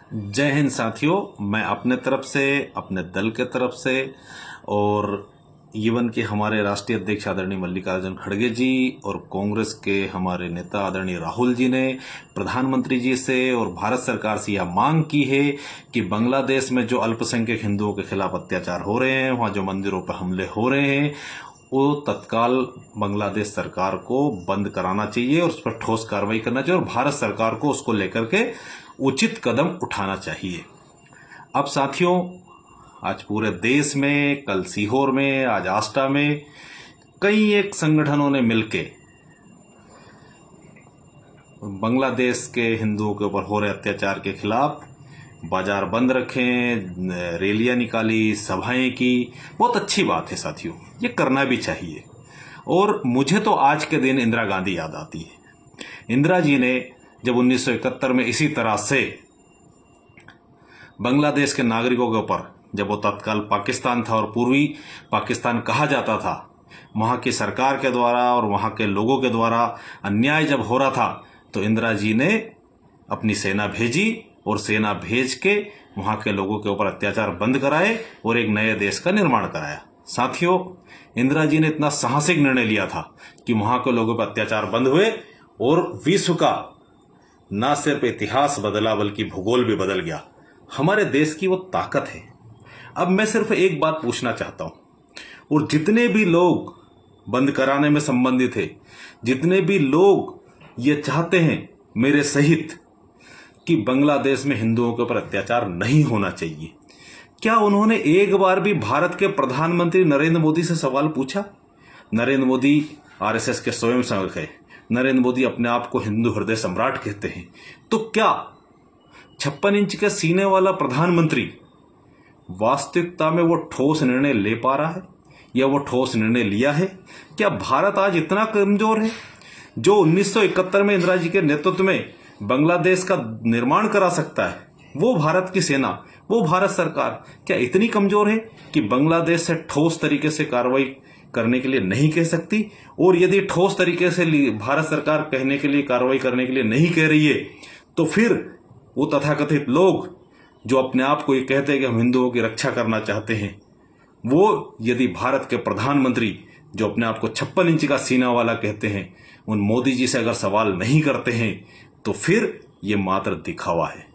जय हिंद साथियों। मैं अपने तरफ से, अपने दल के तरफ से और इवन के हमारे राष्ट्रीय अध्यक्ष आदरणीय मल्लिकार्जुन खड़गे जी और कांग्रेस के हमारे नेता आदरणीय राहुल जी ने प्रधानमंत्री जी से और भारत सरकार से यह मांग की है कि बांग्लादेश में जो अल्पसंख्यक हिंदुओं के खिलाफ अत्याचार हो रहे हैं, वहां जो मंदिरों पर हमले हो रहे हैं, वो तत्काल बांग्लादेश सरकार को बंद कराना चाहिए और उस पर ठोस कार्रवाई करना चाहिए और भारत सरकार को उसको लेकर के उचित कदम उठाना चाहिए। अब साथियों, आज पूरे देश में, कल सीहोर में, आज आष्टा में कई एक संगठनों ने मिलकर बांग्लादेश के हिंदुओं के ऊपर हो रहे अत्याचार के खिलाफ बाजार बंद रखे, रैलियां निकाली, सभाएं की। बहुत अच्छी बात है साथियों, ये करना भी चाहिए। और मुझे तो आज के दिन इंदिरा गांधी याद आती है। इंदिरा जी ने जब 1971 में इसी तरह से बांग्लादेश के नागरिकों के ऊपर, जब वो तत्काल पाकिस्तान था और पूर्वी पाकिस्तान कहा जाता था, वहां की सरकार के द्वारा और वहां के लोगों के द्वारा अन्याय जब हो रहा था, तो इंदिरा जी ने अपनी सेना भेजी और सेना भेज के वहां के लोगों के ऊपर अत्याचार बंद कराए और एक नए देश का निर्माण कराया। साथियों, इंदिरा जी ने इतना साहसिक निर्णय लिया था कि वहां के लोगों पर अत्याचार बंद हुए और विश्व का न सिर्फ इतिहास बदला बल्कि भूगोल भी बदल गया। हमारे देश की वो ताकत है। अब मैं सिर्फ एक बात पूछना चाहता हूं, और जितने भी लोग बंद कराने में संबंधित है, जितने भी लोग ये चाहते हैं मेरे सहित कि बांग्लादेश में हिंदुओं के ऊपर अत्याचार नहीं होना चाहिए, क्या उन्होंने एक बार भी भारत के प्रधानमंत्री नरेंद्र मोदी से सवाल पूछा? नरेंद्र मोदी आरएसएस के स्वयंसेवक है। नरेंद्र मोदी अपने आप को हिंदू हृदय सम्राट कहते हैं। तो क्या 56 इंच के सीने वाला प्रधानमंत्री वास्तविकता में वो ठोस निर्णय ले पा रहा है या वो ठोस निर्णय लिया है? क्या भारत आज इतना कमजोर है? जो 1971 में इंदिरा जी के नेतृत्व में बांग्लादेश का निर्माण करा सकता है, वो भारत की सेना, वो भारत सरकार क्या इतनी कमजोर है कि बांग्लादेश से ठोस तरीके से कार्रवाई करने के लिए नहीं कह सकती? और यदि ठोस तरीके से भारत सरकार कहने के लिए, कार्रवाई करने के लिए नहीं कह रही है, तो फिर वो तथाकथित लोग जो अपने आप को ये कहते हैं कि हम हिंदुओं की रक्षा करना चाहते हैं, वो यदि भारत के प्रधानमंत्री जो अपने आप को 56 इंच का सीना वाला कहते हैं, उन मोदी जी से अगर सवाल नहीं करते हैं, तो फिर ये मात्र दिखावा है।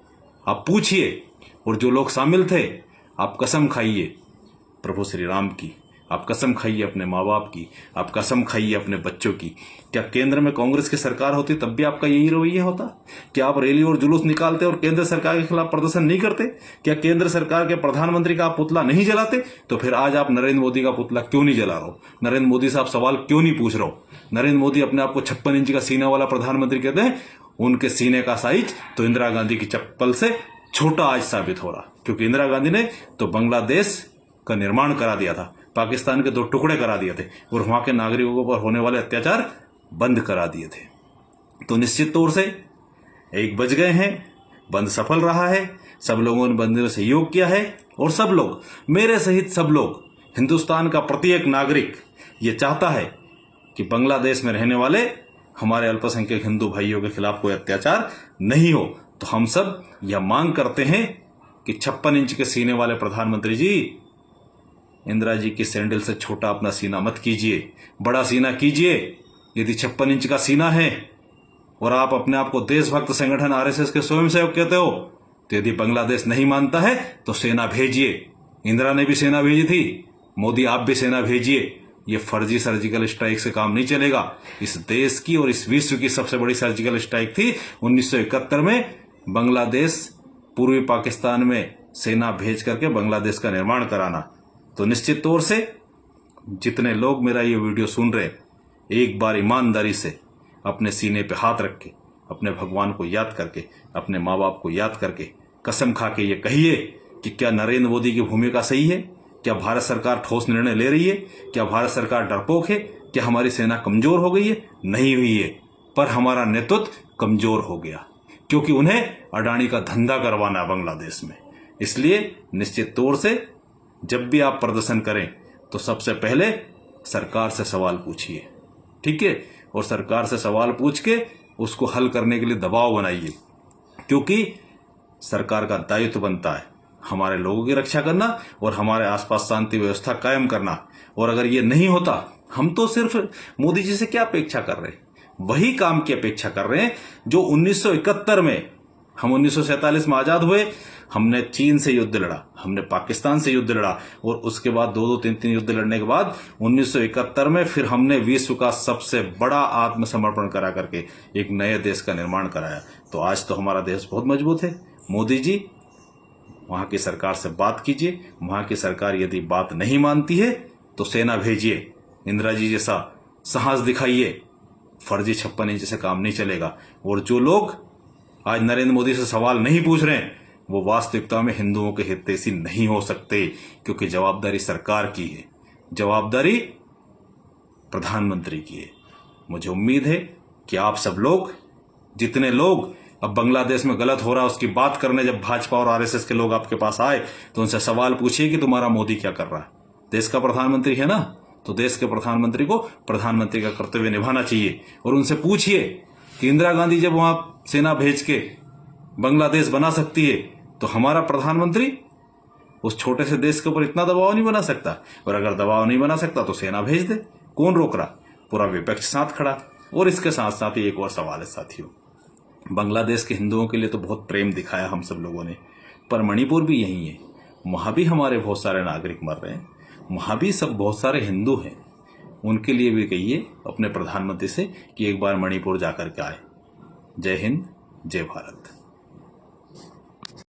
आप पूछिए, और जो लोग शामिल थे, आप कसम खाइए प्रभु श्री राम की, आप कसम खाइए अपने माँ बाप की, आप कसम खाइए अपने बच्चों की। क्या केंद्र में कांग्रेस की सरकार होती तब भी आपका यही रवैया होता? क्या आप रैली और जुलूस निकालते और केंद्र सरकार के खिलाफ प्रदर्शन नहीं करते? क्या केंद्र सरकार के प्रधानमंत्री का आप पुतला नहीं जलाते? तो फिर आज आप नरेंद्र मोदी का पुतला क्यों नहीं जला रहे हो? नरेंद्र मोदी से आप सवाल क्यों नहीं पूछ रहे हो? नरेंद्र मोदी अपने आप को 56 इंच का सीना वाला प्रधानमंत्री कहते हैं। उनके सीने का साइज तो इंदिरा गांधी की चप्पल से छोटा आज साबित हो रहा, क्योंकि इंदिरा गांधी ने तो बांग्लादेश का निर्माण करा दिया था, पाकिस्तान के 2 टुकड़े करा दिए थे और वहां के नागरिकों के ऊपर होने वाले अत्याचार बंद करा दिए थे। तो निश्चित तौर से एक बच गए हैं, बंद सफल रहा है, सब लोगों ने बंद में सहयोग किया है और सब लोग, मेरे सहित सब लोग, हिंदुस्तान का प्रत्येक नागरिक ये चाहता है कि बांग्लादेश में रहने वाले हमारे अल्पसंख्यक हिंदू भाइयों के खिलाफ कोई अत्याचार नहीं हो। तो हम सब यह मांग करते हैं कि 56 इंच के सीने वाले प्रधानमंत्री जी, इंदिरा जी की सैंडल से छोटा अपना सीना मत कीजिए, बड़ा सीना कीजिए। यदि 56 इंच का सीना है और आप अपने आप को देशभक्त संगठन आरएसएस के स्वयंसेवक कहते हो, तो यदि बांग्लादेश नहीं मानता है तो सेना भेजिए। इंदिरा ने भी सेना भेजी थी, मोदी आप भी सेना भेजिए। ये फर्जी सर्जिकल स्ट्राइक से काम नहीं चलेगा। इस देश की और इस विश्व की सबसे बड़ी सर्जिकल स्ट्राइक थी 1971 में बांग्लादेश, पूर्वी पाकिस्तान में सेना भेज करके बांग्लादेश का निर्माण कराना। तो निश्चित तौर से जितने लोग मेरा ये वीडियो सुन रहे, एक बार ईमानदारी से अपने सीने पे हाथ रख के, अपने भगवान को याद करके, अपने माँ बाप को याद करके कसम खा के ये कहिए कि क्या नरेंद्र मोदी की भूमिका सही है? क्या भारत सरकार ठोस निर्णय ले रही है? क्या भारत सरकार डरपोक है? क्या हमारी सेना कमजोर हो गई है? नहीं हुई है, पर हमारा नेतृत्व कमजोर हो गया, क्योंकि उन्हें अडानी का धंधा करवाना बांग्लादेश में। इसलिए निश्चित तौर से जब भी आप प्रदर्शन करें तो सबसे पहले सरकार से सवाल पूछिए, ठीक है? और सरकार से सवाल पूछ के उसको हल करने के लिए दबाव बनाइए, क्योंकि सरकार का दायित्व बनता है हमारे लोगों की रक्षा करना और हमारे आसपास शांति व्यवस्था कायम करना। और अगर ये नहीं होता, हम तो सिर्फ मोदी जी से क्या अपेक्षा कर रहे हैं, वही काम की अपेक्षा कर रहे हैं जो 1971 में, हम 1947 में आजाद हुए, हमने चीन से युद्ध लड़ा, हमने पाकिस्तान से युद्ध लड़ा, और उसके बाद 2-2, 3-3 युद्ध लड़ने के बाद 1971 में फिर हमने विश्व का सबसे बड़ा आत्मसमर्पण करा करके एक नए देश का निर्माण कराया। तो आज तो हमारा देश बहुत मजबूत है। मोदी जी, वहां की सरकार से बात कीजिए, वहां की सरकार यदि बात नहीं मानती है तो सेना भेजिए, इंदिरा जी जैसा साहस दिखाइए। फर्जी 56 इंच से काम नहीं चलेगा। और जो लोग आज नरेंद्र मोदी से सवाल नहीं पूछ रहे हैं, वो वास्तविकता में हिंदुओं के हितैषी नहीं हो सकते, क्योंकि जवाबदारी सरकार की है, जवाबदारी प्रधानमंत्री की है। मुझे उम्मीद है कि आप सब लोग, जितने लोग अब बांग्लादेश में गलत हो रहा है उसकी बात करने जब भाजपा और आरएसएस के लोग आपके पास आए तो उनसे सवाल पूछिए कि तुम्हारा मोदी क्या कर रहा है। देश का प्रधानमंत्री है ना, तो देश के प्रधानमंत्री को प्रधानमंत्री का कर्तव्य निभाना चाहिए। और उनसे पूछिए कि इंदिरा गांधी जब वहां सेना भेज के बांग्लादेश बना सकती है तो हमारा प्रधानमंत्री उस छोटे से देश के ऊपर इतना दबाव नहीं बना सकता। और अगर दबाव नहीं बना सकता तो सेना भेज दे, कौन रोक रहा? पूरा विपक्ष साथ खड़ा। और इसके साथ साथ ही एक और सवाल है साथियों, बांग्लादेश के हिंदुओं के लिए तो बहुत प्रेम दिखाया हम सब लोगों ने, पर मणिपुर भी यही है, वहां भी हमारे बहुत सारे नागरिक मर रहे हैं, वहां भी सब बहुत सारे हिंदू हैं। उनके लिए भी कहिए अपने प्रधानमंत्री से कि एक बार मणिपुर जाकर के आए। जय हिंद, जय भारत।